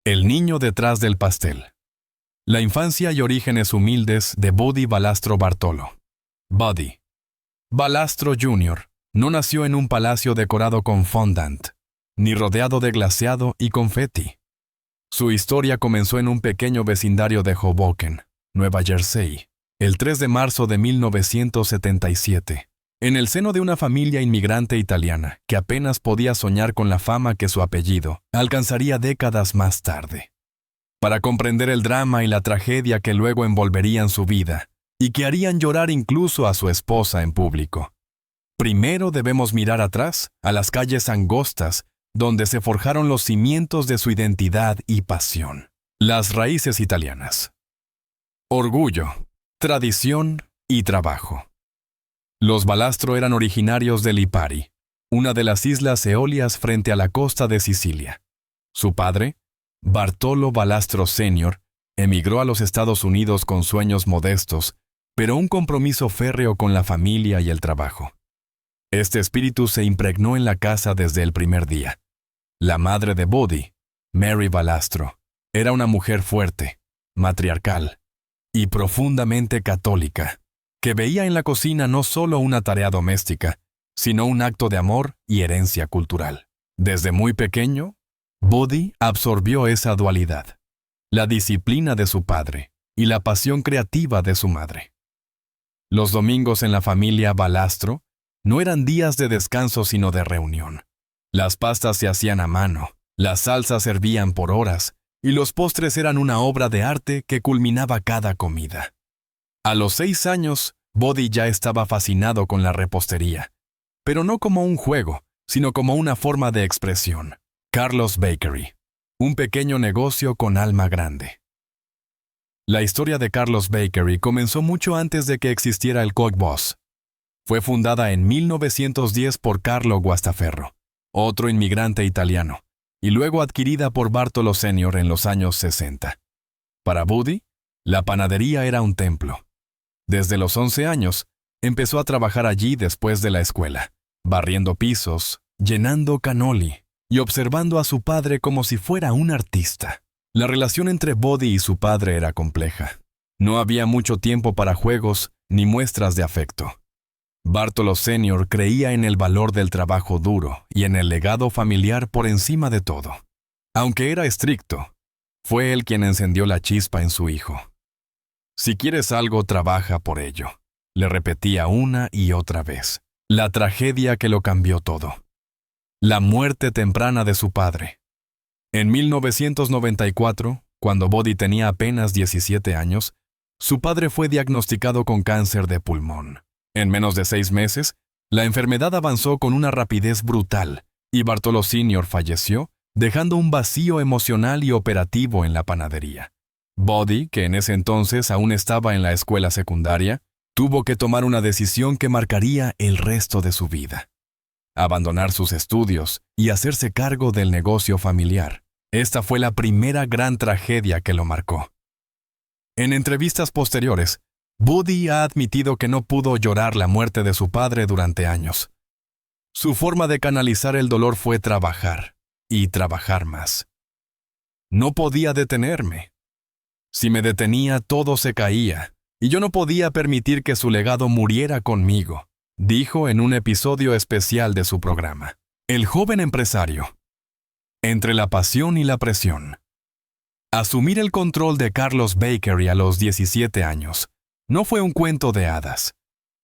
El niño detrás del pastel. La infancia y orígenes humildes de Buddy Valastro Bartolo. Buddy Valastro Jr. no nació en un palacio decorado con fondant, ni rodeado de glaseado y confeti. Su historia comenzó en un pequeño vecindario de Hoboken, Nueva Jersey, el 3 de marzo de 1977, en el seno de una familia inmigrante italiana que apenas podía soñar con la fama que su apellido alcanzaría décadas más tarde. Para comprender el drama y la tragedia que luego envolverían su vida y que harían llorar incluso a su esposa en público, primero debemos mirar atrás a las calles angostas donde se forjaron los cimientos de su identidad y pasión. Las raíces italianas. Orgullo, tradición y trabajo. Los Valastro eran originarios de Lipari, una de las islas Eolias frente a la costa de Sicilia. Su padre, Bartolo Valastro Sr., emigró a los Estados Unidos con sueños modestos, pero un compromiso férreo con la familia y el trabajo. Este espíritu se impregnó en la casa desde el primer día. La madre de Buddy, Mary Valastro, era una mujer fuerte, matriarcal y profundamente católica, que veía en la cocina no solo una tarea doméstica, sino un acto de amor y herencia cultural. Desde muy pequeño, Buddy absorbió esa dualidad, la disciplina de su padre y la pasión creativa de su madre. Los domingos en la familia Valastro no eran días de descanso sino de reunión. Las pastas se hacían a mano, las salsas servían por horas y los postres eran una obra de arte que culminaba cada comida. A los 6 años, Buddy ya estaba fascinado con la repostería, pero no como un juego, sino como una forma de expresión. Carlos Bakery, un pequeño negocio con alma grande. La historia de Carlos Bakery comenzó mucho antes de que existiera el Cook Boss. Fue fundada en 1910 por Carlo Guastaferro, otro inmigrante italiano, y luego adquirida por Bartolo Sr. en los años 60. Para Buddy, la panadería era un templo. Desde los 11 años, empezó a trabajar allí después de la escuela, barriendo pisos, llenando cannoli y observando a su padre como si fuera un artista. La relación entre Buddy y su padre era compleja. No había mucho tiempo para juegos ni muestras de afecto. Bartolo Sr. creía en el valor del trabajo duro y en el legado familiar por encima de todo. Aunque era estricto, fue él quien encendió la chispa en su hijo. Si quieres algo, trabaja por ello, le repetía una y otra vez. La tragedia que lo cambió todo. La muerte temprana de su padre. En 1994, cuando Buddy tenía apenas 17 años, su padre fue diagnosticado con cáncer de pulmón. En menos de 6 meses, la enfermedad avanzó con una rapidez brutal y Bartolo Sr. falleció, dejando un vacío emocional y operativo en la panadería. Buddy, que en ese entonces aún estaba en la escuela secundaria, tuvo que tomar una decisión que marcaría el resto de su vida. Abandonar sus estudios y hacerse cargo del negocio familiar. Esta fue la primera gran tragedia que lo marcó. En entrevistas posteriores, Buddy ha admitido que no pudo llorar la muerte de su padre durante años. Su forma de canalizar el dolor fue trabajar, y trabajar más. No podía detenerme. Si me detenía, todo se caía, y yo no podía permitir que su legado muriera conmigo, dijo en un episodio especial de su programa. El joven empresario. Entre la pasión y la presión. Asumir el control de Carlos Bakery a los 17 años no fue un cuento de hadas.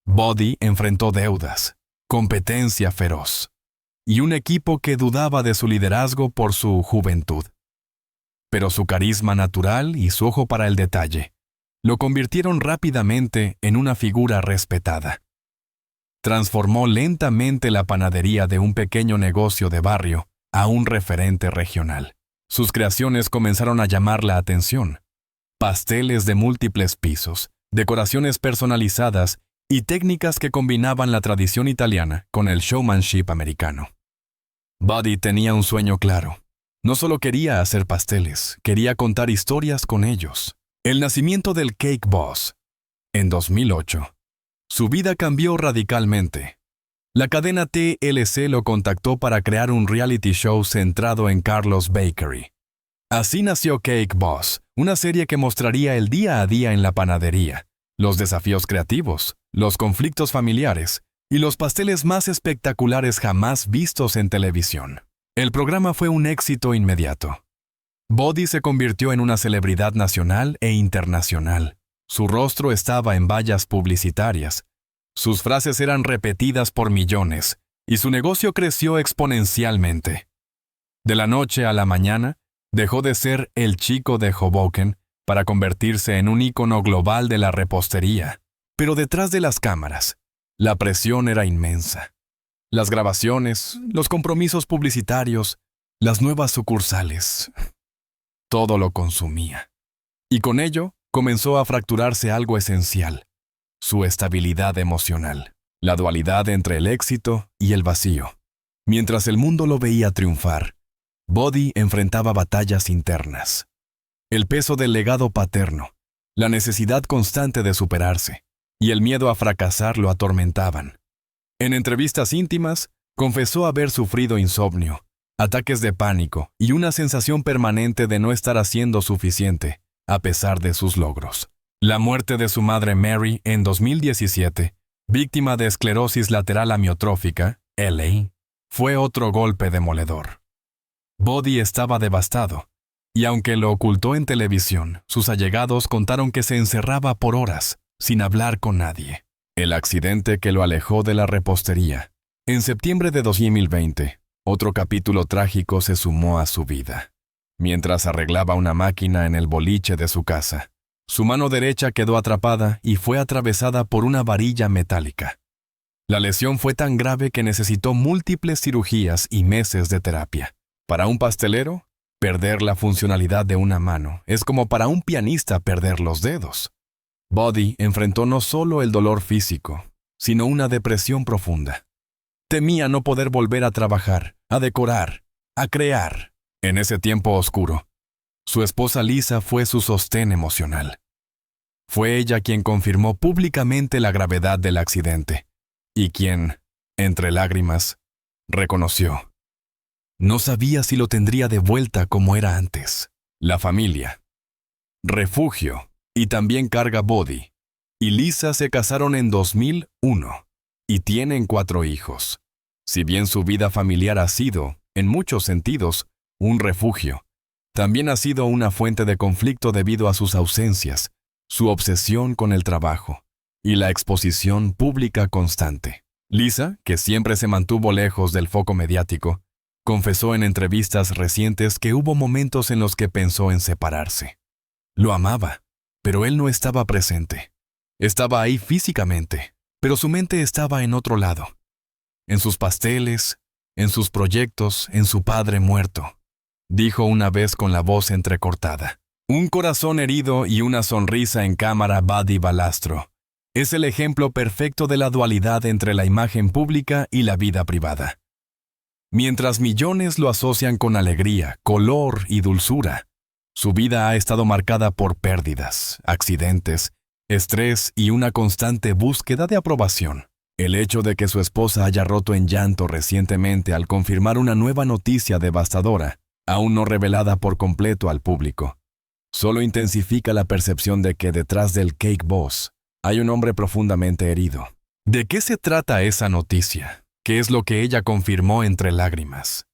Buddy enfrentó deudas, competencia feroz y un equipo que dudaba de su liderazgo por su juventud. Pero su carisma natural y su ojo para el detalle lo convirtieron rápidamente en una figura respetada. Transformó lentamente la panadería de un pequeño negocio de barrio a un referente regional. Sus creaciones comenzaron a llamar la atención. Pasteles de múltiples pisos, decoraciones personalizadas y técnicas que combinaban la tradición italiana con el showmanship americano. Buddy tenía un sueño claro. No solo quería hacer pasteles, quería contar historias con ellos. El nacimiento del Cake Boss. En 2008, su vida cambió radicalmente. La cadena TLC lo contactó para crear un reality show centrado en Carlos Bakery. Así nació Cake Boss, una serie que mostraría el día a día en la panadería, los desafíos creativos, los conflictos familiares y los pasteles más espectaculares jamás vistos en televisión. El programa fue un éxito inmediato. Buddy se convirtió en una celebridad nacional e internacional. Su rostro estaba en vallas publicitarias. Sus frases eran repetidas por millones, y su negocio creció exponencialmente. De la noche a la mañana, dejó de ser el chico de Hoboken para convertirse en un ícono global de la repostería. Pero detrás de las cámaras, la presión era inmensa. Las grabaciones, los compromisos publicitarios, las nuevas sucursales, todo lo consumía. Y con ello comenzó a fracturarse algo esencial: su estabilidad emocional, la dualidad entre el éxito y el vacío. Mientras el mundo lo veía triunfar, Buddy enfrentaba batallas internas. El peso del legado paterno, la necesidad constante de superarse y el miedo a fracasar lo atormentaban. En entrevistas íntimas, confesó haber sufrido insomnio, ataques de pánico y una sensación permanente de no estar haciendo suficiente, a pesar de sus logros. La muerte de su madre Mary en 2017, víctima de esclerosis lateral amiotrófica, LA, fue otro golpe demoledor. Buddy estaba devastado, y aunque lo ocultó en televisión, sus allegados contaron que se encerraba por horas, sin hablar con nadie. El accidente que lo alejó de la repostería. En septiembre de 2020, otro capítulo trágico se sumó a su vida. Mientras arreglaba una máquina en el boliche de su casa, su mano derecha quedó atrapada y fue atravesada por una varilla metálica. La lesión fue tan grave que necesitó múltiples cirugías y meses de terapia. Para un pastelero, perder la funcionalidad de una mano es como para un pianista perder los dedos. Buddy enfrentó no solo el dolor físico, sino una depresión profunda. Temía no poder volver a trabajar, a decorar, a crear. En ese tiempo oscuro, su esposa Lisa fue su sostén emocional. Fue ella quien confirmó públicamente la gravedad del accidente, y quien, entre lágrimas, reconoció: no sabía si lo tendría de vuelta como era antes. La familia, refugio y también carga Buddy y Lisa se casaron en 2001 y tienen 4 hijos. Si bien su vida familiar ha sido, en muchos sentidos, un refugio, también ha sido una fuente de conflicto debido a sus ausencias, su obsesión con el trabajo y la exposición pública constante. Lisa, que siempre se mantuvo lejos del foco mediático, confesó en entrevistas recientes que hubo momentos en los que pensó en separarse. Lo amaba, pero él no estaba presente. Estaba ahí físicamente, pero su mente estaba en otro lado. En sus pasteles, en sus proyectos, en su padre muerto, dijo una vez con la voz entrecortada. Un corazón herido y una sonrisa en cámara. Buddy Valastro es el ejemplo perfecto de la dualidad entre la imagen pública y la vida privada. Mientras millones lo asocian con alegría, color y dulzura, su vida ha estado marcada por pérdidas, accidentes, estrés y una constante búsqueda de aprobación. El hecho de que su esposa haya roto en llanto recientemente al confirmar una nueva noticia devastadora, aún no revelada por completo al público, solo intensifica la percepción de que detrás del Cake Boss hay un hombre profundamente herido. ¿De qué se trata esa noticia? ¿Qué es lo que ella confirmó entre lágrimas?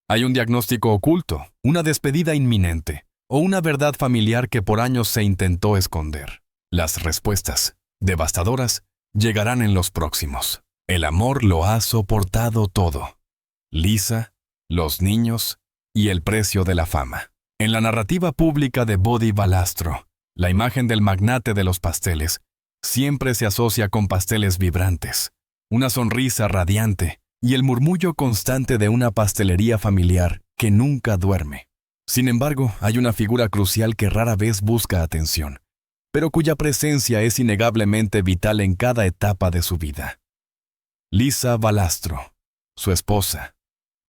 ¿Hay un diagnóstico oculto, una despedida inminente, o una verdad familiar que por años se intentó esconder? Las respuestas, devastadoras, llegarán en los próximos. El amor lo ha soportado todo. Lisa, los niños y el precio de la fama. En la narrativa pública de Buddy Valastro, la imagen del magnate de los pasteles siempre se asocia con pasteles vibrantes, una sonrisa radiante y el murmullo constante de una pastelería familiar que nunca duerme. Sin embargo, hay una figura crucial que rara vez busca atención, pero cuya presencia es innegablemente vital en cada etapa de su vida. Lisa Valastro, su esposa,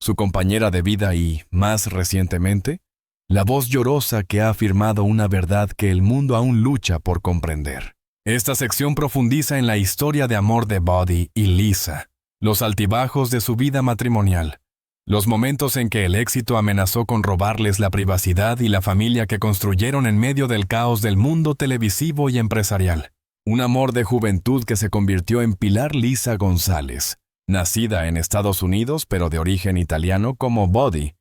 su compañera de vida y, más recientemente, la voz llorosa que ha afirmado una verdad que el mundo aún lucha por comprender. Esta sección profundiza en la historia de amor de Buddy y Lisa, los altibajos de su vida matrimonial, Los momentos en que el éxito amenazó con robarles la privacidad y la familia que construyeron en medio del caos del mundo televisivo y empresarial. Un amor de juventud que se convirtió en Pilar Lisa González, nacida en Estados Unidos pero de origen italiano como Buddy.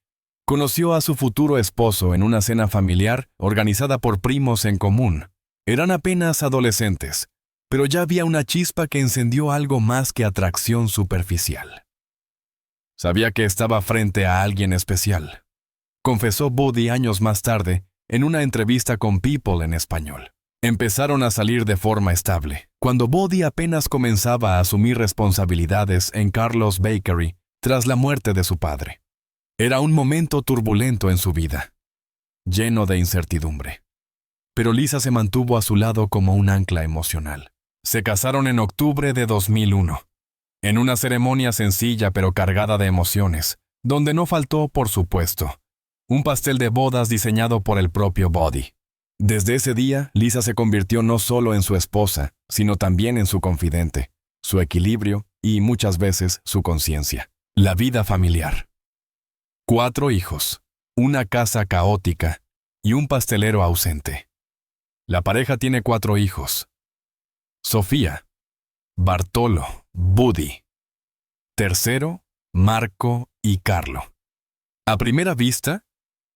Conoció a su futuro esposo en una cena familiar organizada por primos en común. Eran apenas adolescentes, pero ya había una chispa que encendió algo más que atracción superficial. Sabía que estaba frente a alguien especial, confesó Buddy años más tarde en una entrevista con People en español. Empezaron a salir de forma estable, cuando Buddy apenas comenzaba a asumir responsabilidades en Carlos Bakery tras la muerte de su padre. Era un momento turbulento en su vida, lleno de incertidumbre. Pero Lisa se mantuvo a su lado como un ancla emocional. Se casaron en octubre de 2001, en una ceremonia sencilla pero cargada de emociones, donde no faltó, por supuesto, un pastel de bodas diseñado por el propio Buddy. Desde ese día, Lisa se convirtió no solo en su esposa, sino también en su confidente, su equilibrio y, muchas veces, su conciencia. La vida familiar. 4 hijos, una casa caótica y un pastelero ausente. La pareja tiene 4 hijos. Sofía, Bartolo, Buddy. Tercero, Marco y Carlo. A primera vista,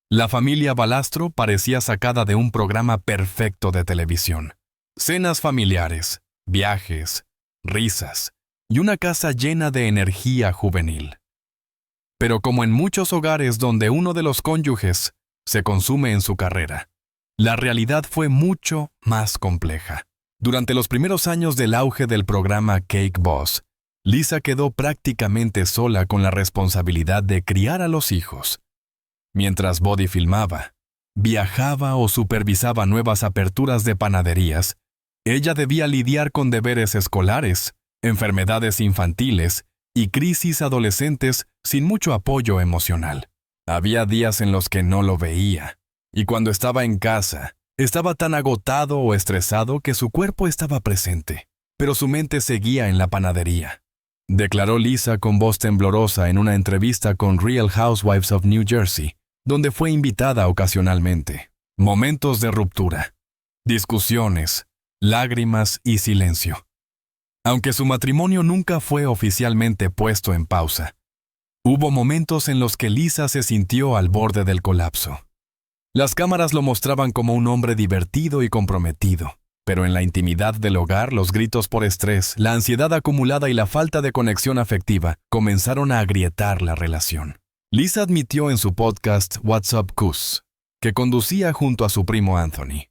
la familia Balastro parecía sacada de un programa perfecto de televisión. Cenas familiares, viajes, risas y una casa llena de energía juvenil. Pero como en muchos hogares donde uno de los cónyuges se consume en su carrera, la realidad fue mucho más compleja. Durante los primeros años del auge del programa Cake Boss, Lisa quedó prácticamente sola con la responsabilidad de criar a los hijos. Mientras Buddy filmaba, viajaba o supervisaba nuevas aperturas de panaderías, ella debía lidiar con deberes escolares, enfermedades infantiles y crisis adolescentes sin mucho apoyo emocional. Había días en los que no lo veía, y cuando estaba en casa, estaba tan agotado o estresado que su cuerpo estaba presente, pero su mente seguía en la panadería. Declaró Lisa con voz temblorosa en una entrevista con Real Housewives of New Jersey, donde fue invitada ocasionalmente. Momentos de ruptura, discusiones, lágrimas y silencio. Aunque su matrimonio nunca fue oficialmente puesto en pausa, hubo momentos en los que Lisa se sintió al borde del colapso. Las cámaras lo mostraban como un hombre divertido y comprometido, pero en la intimidad del hogar los gritos por estrés, la ansiedad acumulada y la falta de conexión afectiva comenzaron a agrietar la relación. Lisa admitió en su podcast What's Up Cuz, que conducía junto a su primo Anthony,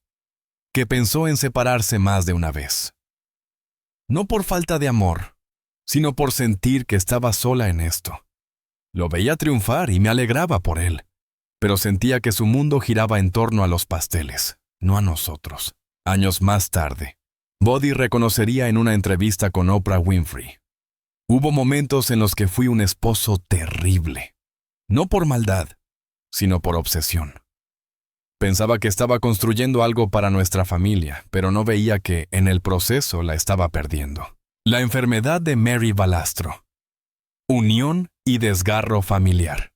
que pensó en separarse más de una vez. No por falta de amor, sino por sentir que estaba sola en esto. Lo veía triunfar y me alegraba por él, pero sentía que su mundo giraba en torno a los pasteles, no a nosotros. Años más tarde, Buddy reconocería en una entrevista con Oprah Winfrey: hubo momentos en los que fui un esposo terrible. No por maldad, sino por obsesión. Pensaba que estaba construyendo algo para nuestra familia, pero no veía que, en el proceso, la estaba perdiendo. La enfermedad de Mary Balastro. Unión y desgarro familiar.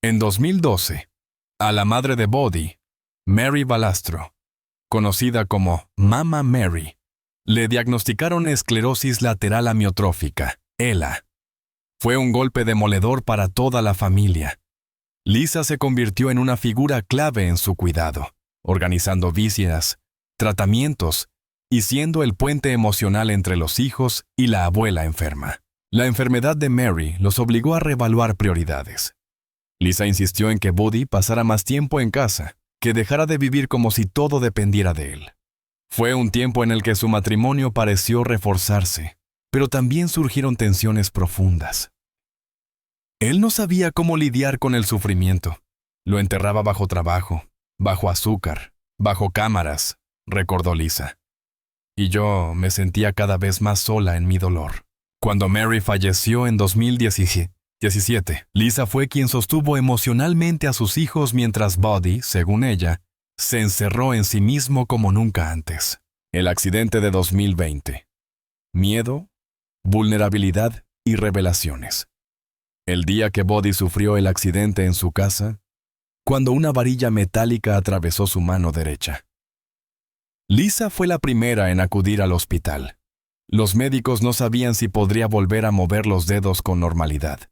En 2012, a la madre de Buddy, Mary Balastro, conocida como Mama Mary, le diagnosticaron esclerosis lateral amiotrófica, ELA. Fue un golpe demoledor para toda la familia. Lisa se convirtió en una figura clave en su cuidado, organizando visitas, tratamientos y siendo el puente emocional entre los hijos y la abuela enferma. La enfermedad de Mary los obligó a reevaluar prioridades. Lisa insistió en que Buddy pasara más tiempo en casa, que dejara de vivir como si todo dependiera de él. Fue un tiempo en el que su matrimonio pareció reforzarse, pero también surgieron tensiones profundas. Él no sabía cómo lidiar con el sufrimiento. Lo enterraba bajo trabajo, bajo azúcar, bajo cámaras, recordó Lisa. Y yo me sentía cada vez más sola en mi dolor. Cuando Mary falleció en 2017, Lisa fue quien sostuvo emocionalmente a sus hijos mientras Buddy, según ella, se encerró en sí mismo como nunca antes. El accidente de 2020. Miedo, vulnerabilidad y revelaciones. El día que Buddy sufrió el accidente en su casa, cuando una varilla metálica atravesó su mano derecha. Lisa fue la primera en acudir al hospital. Los médicos no sabían si podría volver a mover los dedos con normalidad.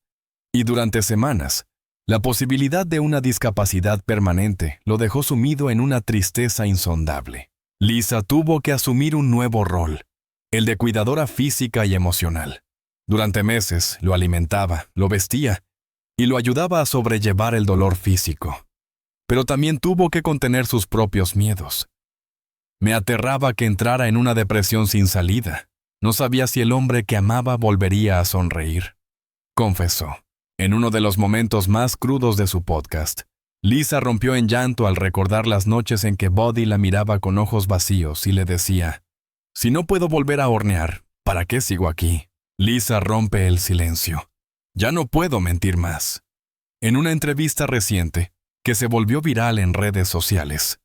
Y durante semanas, la posibilidad de una discapacidad permanente lo dejó sumido en una tristeza insondable. Lisa tuvo que asumir un nuevo rol, el de cuidadora física y emocional. Durante meses lo alimentaba, lo vestía y lo ayudaba a sobrellevar el dolor físico. Pero también tuvo que contener sus propios miedos. Me aterraba que entrara en una depresión sin salida. No sabía si el hombre que amaba volvería a sonreír. Confesó. En uno de los momentos más crudos de su podcast, Lisa rompió en llanto al recordar las noches en que Buddy la miraba con ojos vacíos y le decía, «Si no puedo volver a hornear, ¿para qué sigo aquí?» Lisa rompe el silencio. «Ya no puedo mentir más». En una entrevista reciente, que se volvió viral en redes sociales,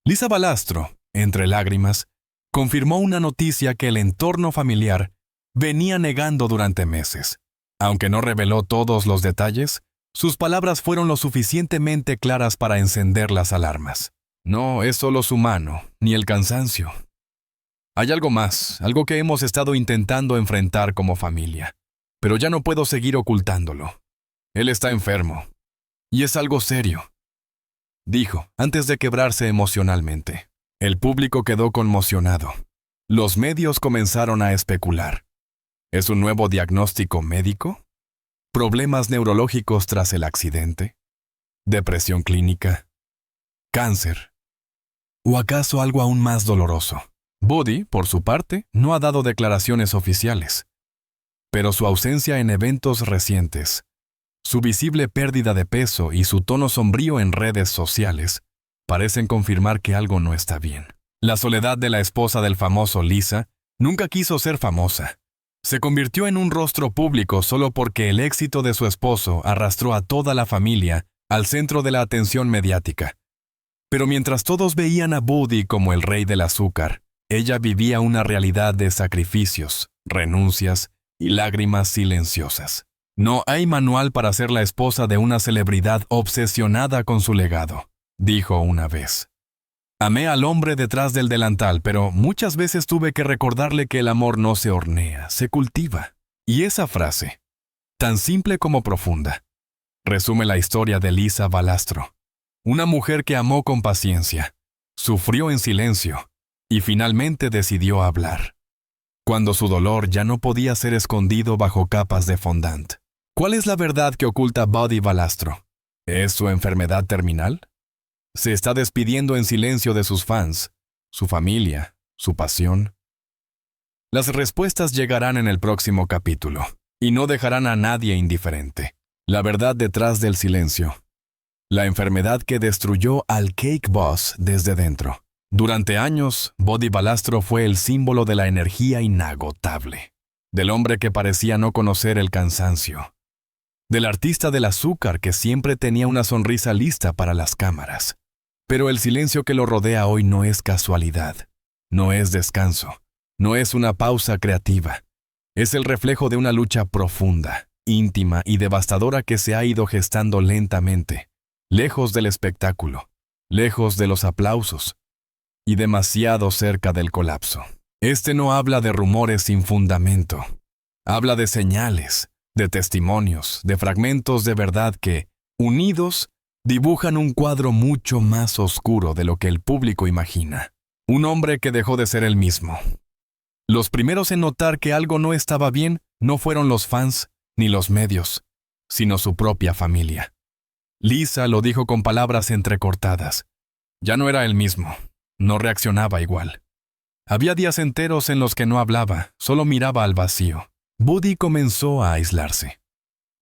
Lisa Balastro, entre lágrimas, confirmó una noticia que el entorno familiar venía negando durante meses. Aunque no reveló todos los detalles, sus palabras fueron lo suficientemente claras para encender las alarmas. No es solo su mano, ni el cansancio. Hay algo más, algo que hemos estado intentando enfrentar como familia, pero ya no puedo seguir ocultándolo. Él está enfermo, y es algo serio, dijo, antes de quebrarse emocionalmente. El público quedó conmocionado. Los medios comenzaron a especular. ¿Es un nuevo diagnóstico médico? ¿Problemas neurológicos tras el accidente? ¿Depresión clínica? ¿Cáncer? ¿O acaso algo aún más doloroso? Buddy, por su parte, no ha dado declaraciones oficiales. Pero su ausencia en eventos recientes, su visible pérdida de peso y su tono sombrío en redes sociales parecen confirmar que algo no está bien. La soledad de la esposa del famoso Lisa nunca quiso ser famosa. Se convirtió en un rostro público solo porque el éxito de su esposo arrastró a toda la familia al centro de la atención mediática. Pero mientras todos veían a Buddy como el rey del azúcar, ella vivía una realidad de sacrificios, renuncias y lágrimas silenciosas. No hay manual para ser la esposa de una celebridad obsesionada con su legado, dijo una vez. Amé al hombre detrás del delantal, pero muchas veces tuve que recordarle que el amor no se hornea, se cultiva. Y esa frase, tan simple como profunda, resume la historia de Lisa Balastro, una mujer que amó con paciencia, sufrió en silencio y finalmente decidió hablar, cuando su dolor ya no podía ser escondido bajo capas de fondant. ¿Cuál es la verdad que oculta Buddy Balastro? ¿Es su enfermedad terminal? ¿Se está despidiendo en silencio de sus fans, su familia, su pasión? Las respuestas llegarán en el próximo capítulo, y no dejarán a nadie indiferente. La verdad detrás del silencio. La enfermedad que destruyó al Cake Boss desde dentro. Durante años, Buddy Balastro fue el símbolo de la energía inagotable, del hombre que parecía no conocer el cansancio, del artista del azúcar que siempre tenía una sonrisa lista para las cámaras. Pero el silencio que lo rodea hoy no es casualidad, no es descanso, no es una pausa creativa. Es el reflejo de una lucha profunda, íntima y devastadora que se ha ido gestando lentamente, lejos del espectáculo, lejos de los aplausos y demasiado cerca del colapso. Este no habla de rumores sin fundamento, habla de señales, de testimonios, de fragmentos de verdad que, unidos, dibujan un cuadro mucho más oscuro de lo que el público imagina. Un hombre que dejó de ser el mismo. Los primeros en notar que algo no estaba bien no fueron los fans ni los medios, sino su propia familia. Lisa lo dijo con palabras entrecortadas. Ya no era el mismo, no reaccionaba igual. Había días enteros en los que no hablaba, solo miraba al vacío. Buddy comenzó a aislarse.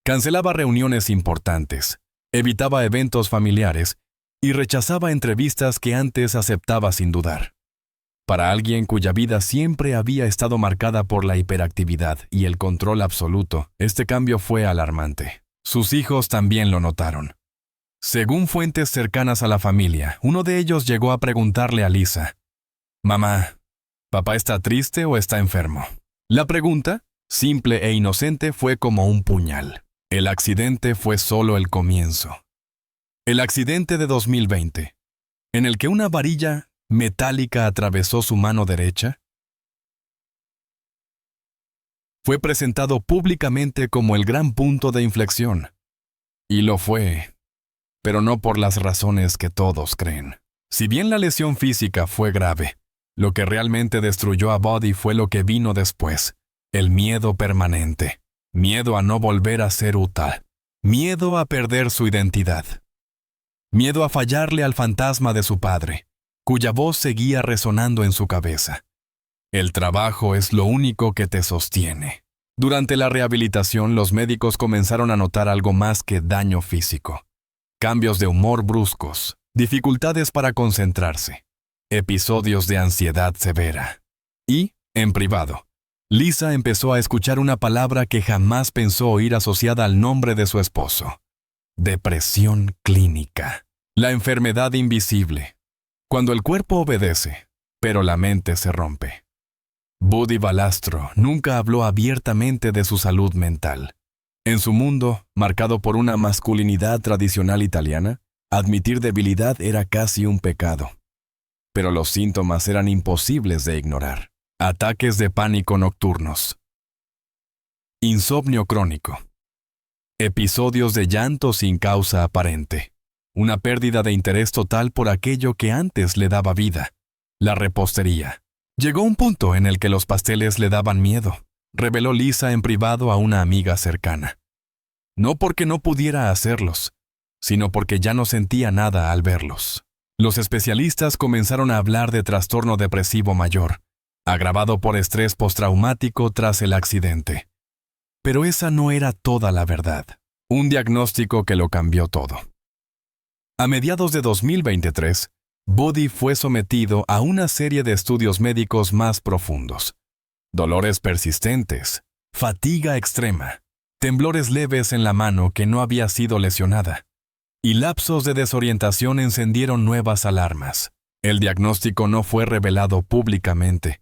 Cancelaba reuniones importantes, evitaba eventos familiares y rechazaba entrevistas que antes aceptaba sin dudar. Para alguien cuya vida siempre había estado marcada por la hiperactividad y el control absoluto, este cambio fue alarmante. Sus hijos también lo notaron. Según fuentes cercanas a la familia, uno de ellos llegó a preguntarle a Lisa, «Mamá, ¿papá está triste o está enfermo?». La pregunta, simple e inocente, fue como un puñal. El accidente fue solo el comienzo. El accidente de 2020, en el que una varilla metálica atravesó su mano derecha, fue presentado públicamente como el gran punto de inflexión. Y lo fue, pero no por las razones que todos creen. Si bien la lesión física fue grave, lo que realmente destruyó a Buddy fue lo que vino después: el miedo permanente, miedo a no volver a ser Utah, miedo a perder su identidad, miedo a fallarle al fantasma de su padre, cuya voz seguía resonando en su cabeza. El trabajo es lo único que te sostiene. Durante la rehabilitación, los médicos comenzaron a notar algo más que daño físico: cambios de humor bruscos, dificultades para concentrarse, episodios de ansiedad severa. Y, en privado, Lisa empezó a escuchar una palabra que jamás pensó oír asociada al nombre de su esposo: depresión clínica. La enfermedad invisible. Cuando el cuerpo obedece, pero la mente se rompe. Buddy Valastro nunca habló abiertamente de su salud mental. En su mundo, marcado por una masculinidad tradicional italiana, admitir debilidad era casi un pecado. Pero los síntomas eran imposibles de ignorar. Ataques de pánico nocturnos. Insomnio crónico. Episodios de llanto sin causa aparente. Una pérdida de interés total por aquello que antes le daba vida: la repostería. Llegó un punto en el que los pasteles le daban miedo, reveló Lisa en privado a una amiga cercana. No porque no pudiera hacerlos, sino porque ya no sentía nada al verlos. Los especialistas comenzaron a hablar de trastorno depresivo mayor, agravado por estrés postraumático tras el accidente. Pero esa no era toda la verdad. Un diagnóstico que lo cambió todo. A mediados de 2023, Buddy fue sometido a una serie de estudios médicos más profundos. Dolores persistentes, fatiga extrema, temblores leves en la mano que no había sido lesionada, y lapsos de desorientación encendieron nuevas alarmas. El diagnóstico no fue revelado públicamente,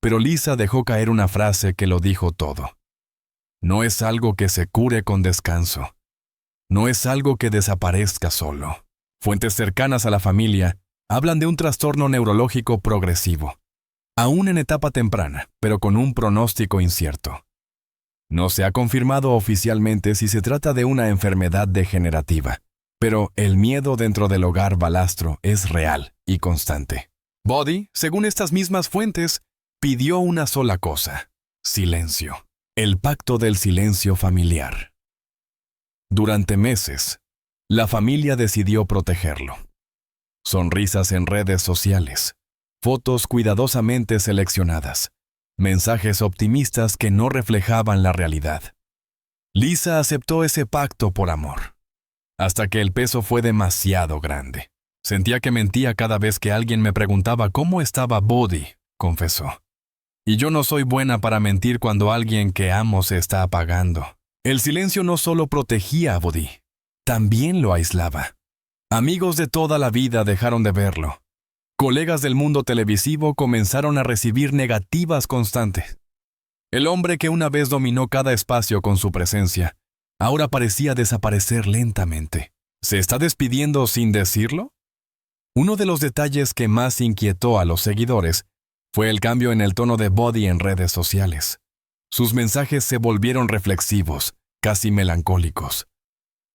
pero Lisa dejó caer una frase que lo dijo todo: no es algo que se cure con descanso. No es algo que desaparezca solo. Fuentes cercanas a la familia hablan de un trastorno neurológico progresivo, aún en etapa temprana, pero con un pronóstico incierto. No se ha confirmado oficialmente si se trata de una enfermedad degenerativa, pero el miedo dentro del hogar Valastro es real y constante. Buddy, según estas mismas fuentes, pidió una sola cosa: silencio. El pacto del silencio familiar. Durante meses, la familia decidió protegerlo. Sonrisas en redes sociales, fotos cuidadosamente seleccionadas, mensajes optimistas que no reflejaban la realidad. Lisa aceptó ese pacto por amor, hasta que el peso fue demasiado grande. Sentía que mentía cada vez que alguien me preguntaba cómo estaba Buddy, confesó. Y yo no soy buena para mentir cuando alguien que amo se está apagando. El silencio no solo protegía a Buddy, también lo aislaba. Amigos de toda la vida dejaron de verlo. Colegas del mundo televisivo comenzaron a recibir negativas constantes. El hombre que una vez dominó cada espacio con su presencia, ahora parecía desaparecer lentamente. ¿Se está despidiendo sin decirlo? Uno de los detalles que más inquietó a los seguidores fue el cambio en el tono de Buddy en redes sociales. Sus mensajes se volvieron reflexivos, casi melancólicos.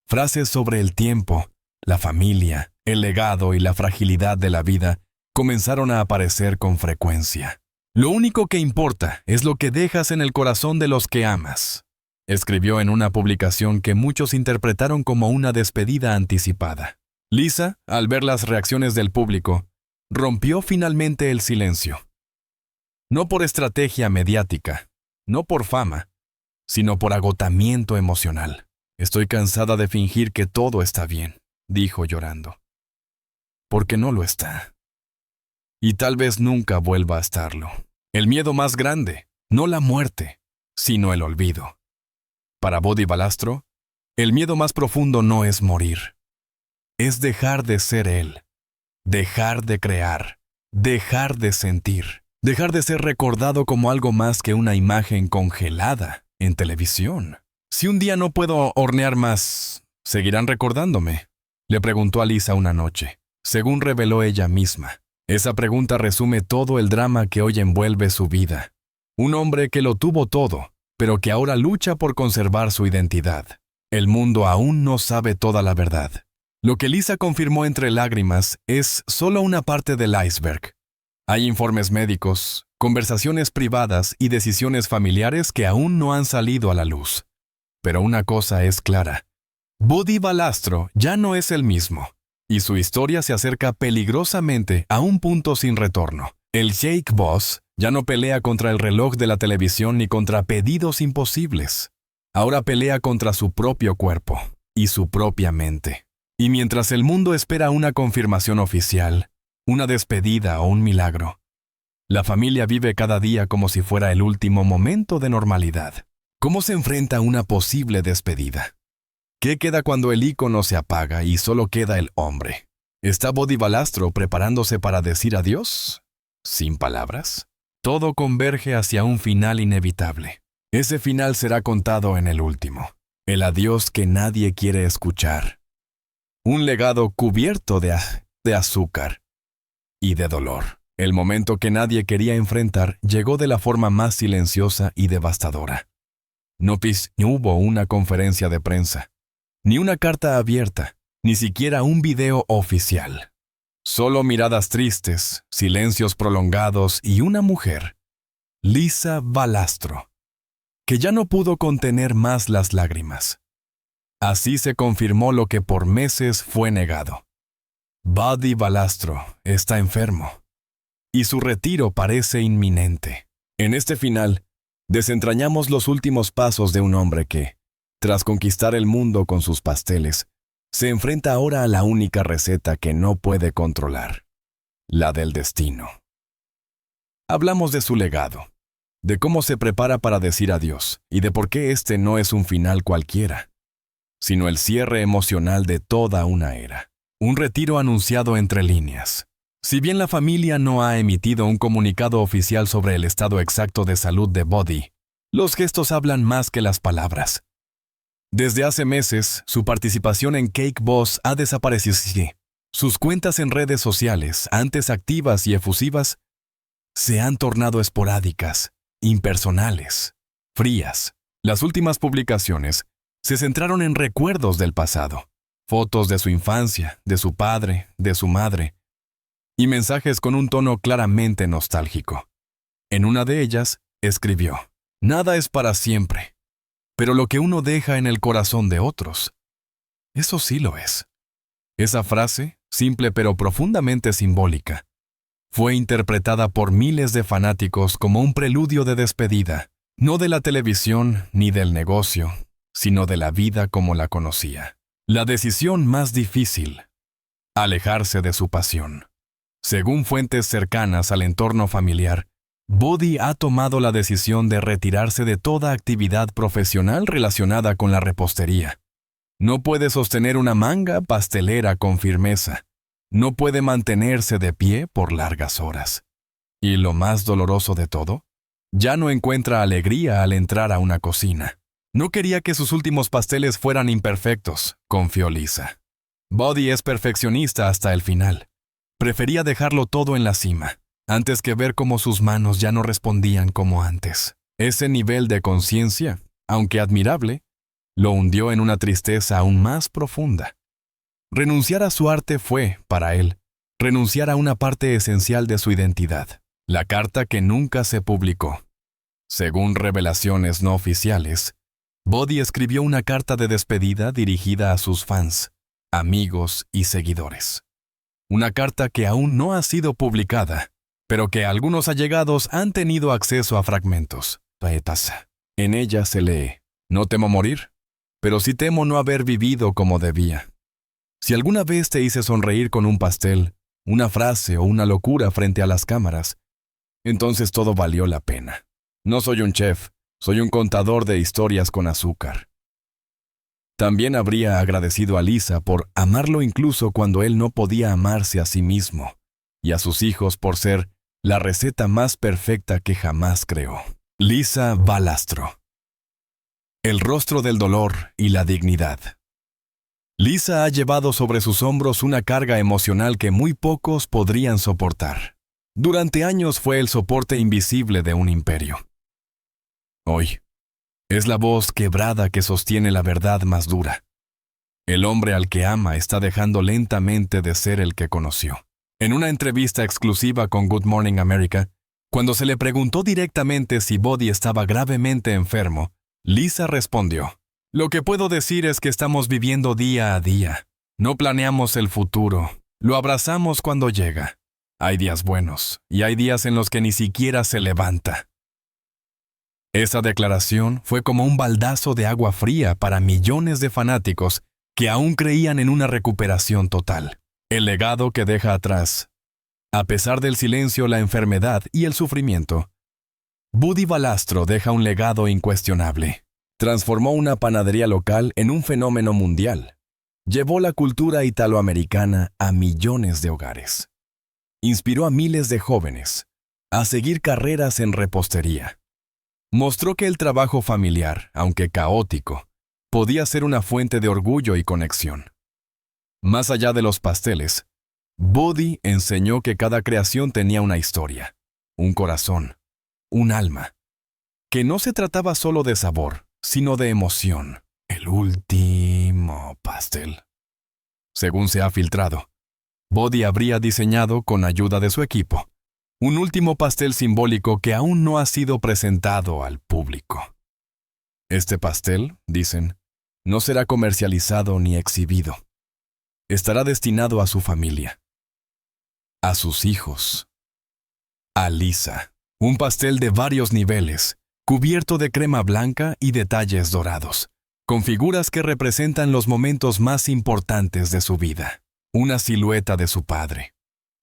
Frases sobre el tiempo, la familia, el legado y la fragilidad de la vida comenzaron a aparecer con frecuencia. Lo único que importa es lo que dejas en el corazón de los que amas, escribió en una publicación que muchos interpretaron como una despedida anticipada. Lisa, al ver las reacciones del público, rompió finalmente el silencio. No por estrategia mediática, no por fama, sino por agotamiento emocional. Estoy cansada de fingir que todo está bien, dijo llorando. Porque no lo está. Y tal vez nunca vuelva a estarlo. El miedo más grande, no la muerte, sino el olvido. Para Buddy Valastro, el miedo más profundo no es morir. Es dejar de ser él, dejar de crear, dejar de sentir, dejar de ser recordado como algo más que una imagen congelada en televisión. Si un día no puedo hornear más, ¿seguirán recordándome?, le preguntó a Lisa una noche, según reveló ella misma. Esa pregunta resume todo el drama que hoy envuelve su vida. Un hombre que lo tuvo todo, pero que ahora lucha por conservar su identidad. El mundo aún no sabe toda la verdad. Lo que Lisa confirmó entre lágrimas es solo una parte del iceberg. Hay informes médicos, conversaciones privadas y decisiones familiares que aún no han salido a la luz. Pero una cosa es clara. Buddy Valastro ya no es el mismo, y su historia se acerca peligrosamente a un punto sin retorno. El Jake Boss ya no pelea contra el reloj de la televisión ni contra pedidos imposibles. Ahora pelea contra su propio cuerpo y su propia mente. Y mientras el mundo espera una confirmación oficial, una despedida o un milagro, la familia vive cada día como si fuera el último momento de normalidad. ¿Cómo se enfrenta a una posible despedida? ¿Qué queda cuando el ícono se apaga y solo queda el hombre? ¿Está Buddy Valastro preparándose para decir adiós? ¿Sin palabras? Todo converge hacia un final inevitable. Ese final será contado en el último. El adiós que nadie quiere escuchar. Un legado cubierto de azúcar y de dolor. El momento que nadie quería enfrentar llegó de la forma más silenciosa y devastadora. No hubo una conferencia de prensa, ni una carta abierta, ni siquiera un video oficial. Solo miradas tristes, silencios prolongados y una mujer, Lisa Valastro, que ya no pudo contener más las lágrimas. Así se confirmó lo que por meses fue negado. Buddy Valastro está enfermo, y su retiro parece inminente. En este final, desentrañamos los últimos pasos de un hombre que, tras conquistar el mundo con sus pasteles, se enfrenta ahora a la única receta que no puede controlar, la del destino. Hablamos de su legado, de cómo se prepara para decir adiós y de por qué este no es un final cualquiera, sino el cierre emocional de toda una era. Un retiro anunciado entre líneas. Si bien la familia no ha emitido un comunicado oficial sobre el estado exacto de salud de Buddy, los gestos hablan más que las palabras. Desde hace meses, su participación en Cake Boss ha desaparecido. Sus cuentas en redes sociales, antes activas y efusivas, se han tornado esporádicas, impersonales, frías. Las últimas publicaciones se centraron en recuerdos del pasado, fotos de su infancia, de su padre, de su madre, y mensajes con un tono claramente nostálgico. En una de ellas, escribió: «Nada es para siempre, pero lo que uno deja en el corazón de otros, eso sí lo es». Esa frase, simple pero profundamente simbólica, fue interpretada por miles de fanáticos como un preludio de despedida, no de la televisión ni del negocio, sino de la vida como la conocía. La decisión más difícil: alejarse de su pasión. Según fuentes cercanas al entorno familiar, Buddy ha tomado la decisión de retirarse de toda actividad profesional relacionada con la repostería. No puede sostener una manga pastelera con firmeza. No puede mantenerse de pie por largas horas. Y lo más doloroso de todo, ya no encuentra alegría al entrar a una cocina. No quería que sus últimos pasteles fueran imperfectos, confió Lisa. Buddy es perfeccionista hasta el final. Prefería dejarlo todo en la cima, antes que ver cómo sus manos ya no respondían como antes. Ese nivel de conciencia, aunque admirable, lo hundió en una tristeza aún más profunda. Renunciar a su arte fue, para él, renunciar a una parte esencial de su identidad, la carta que nunca se publicó. Según revelaciones no oficiales, Buddy escribió una carta de despedida dirigida a sus fans, amigos y seguidores. Una carta que aún no ha sido publicada, pero que algunos allegados han tenido acceso a fragmentos. En ella se lee: «No temo morir, pero sí temo no haber vivido como debía. Si alguna vez te hice sonreír con un pastel, una frase o una locura frente a las cámaras, entonces todo valió la pena. No soy un chef, soy un contador de historias con azúcar». También habría agradecido a Lisa por amarlo incluso cuando él no podía amarse a sí mismo, y a sus hijos por ser la receta más perfecta que jamás creó. Lisa Valastro. El rostro del dolor y la dignidad. Lisa ha llevado sobre sus hombros una carga emocional que muy pocos podrían soportar. Durante años fue el soporte invisible de un imperio. Hoy, es la voz quebrada que sostiene la verdad más dura. El hombre al que ama está dejando lentamente de ser el que conoció. En una entrevista exclusiva con Good Morning America, cuando se le preguntó directamente si Buddy estaba gravemente enfermo, Lisa respondió: "Lo que puedo decir es que estamos viviendo día a día. No planeamos el futuro, lo abrazamos cuando llega. Hay días buenos y hay días en los que ni siquiera se levanta". Esa declaración fue como un baldazo de agua fría para millones de fanáticos que aún creían en una recuperación total. El legado que deja atrás. A pesar del silencio, la enfermedad y el sufrimiento, Buddy Valastro deja un legado incuestionable. Transformó una panadería local en un fenómeno mundial. Llevó la cultura italoamericana a millones de hogares. Inspiró a miles de jóvenes a seguir carreras en repostería. Mostró que el trabajo familiar, aunque caótico, podía ser una fuente de orgullo y conexión. Más allá de los pasteles, Buddy enseñó que cada creación tenía una historia, un corazón, un alma, que no se trataba solo de sabor, sino de emoción. El último pastel. Según se ha filtrado, Buddy habría diseñado, con ayuda de su equipo, un último pastel simbólico que aún no ha sido presentado al público. Este pastel, dicen, no será comercializado ni exhibido. Estará destinado a su familia, a sus hijos, a Lisa. Un pastel de varios niveles, cubierto de crema blanca y detalles dorados, con figuras que representan los momentos más importantes de su vida. Una silueta de su padre,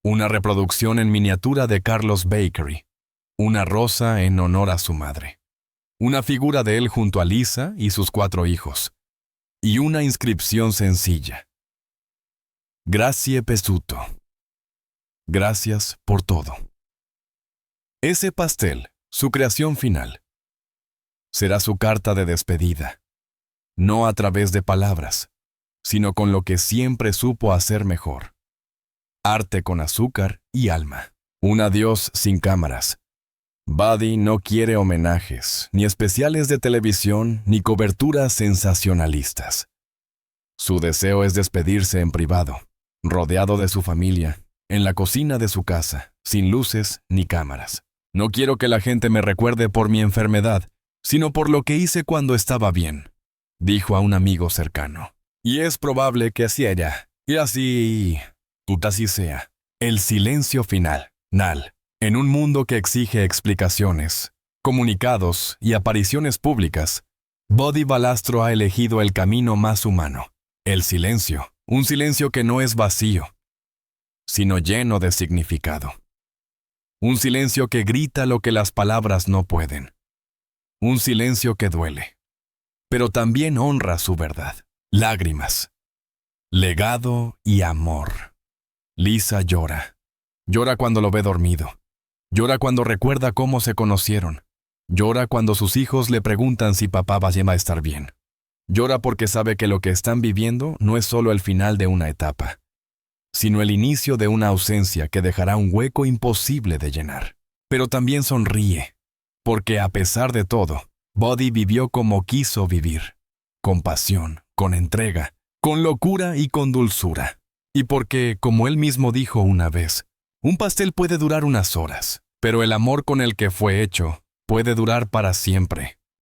una reproducción en miniatura de Carlos Bakery, una rosa en honor a su madre, una figura de él junto a Lisa y sus 4 hijos, y una inscripción sencilla: Grazie Pesuto. Gracias por todo. Ese pastel, su creación final, será su carta de despedida, no a través de palabras, sino con lo que siempre supo hacer mejor: arte con azúcar y alma. Un adiós sin cámaras. Buddy no quiere homenajes, ni especiales de televisión, ni coberturas sensacionalistas. Su deseo es despedirse en privado, rodeado de su familia, en la cocina de su casa, sin luces ni cámaras. No quiero que la gente me recuerde por mi enfermedad, sino por lo que hice cuando estaba bien, dijo a un amigo cercano. Y es probable que así era, y así sea. El silencio final. En un mundo que exige explicaciones, comunicados y apariciones públicas, Buddy Valastro ha elegido el camino más humano. El silencio. Un silencio que no es vacío, sino lleno de significado. Un silencio que grita lo que las palabras no pueden. Un silencio que duele, pero también honra su verdad. Lágrimas, legado y amor. Lisa llora. Llora cuando lo ve dormido. Llora cuando recuerda cómo se conocieron. Llora cuando sus hijos le preguntan si papá va a estar bien. Llora porque sabe que lo que están viviendo no es solo el final de una etapa, sino el inicio de una ausencia que dejará un hueco imposible de llenar. Pero también sonríe, porque a pesar de todo, Buddy vivió como quiso vivir, con pasión, con entrega, con locura y con dulzura. Y porque, como él mismo dijo una vez, un pastel puede durar unas horas, pero el amor con el que fue hecho puede durar para siempre.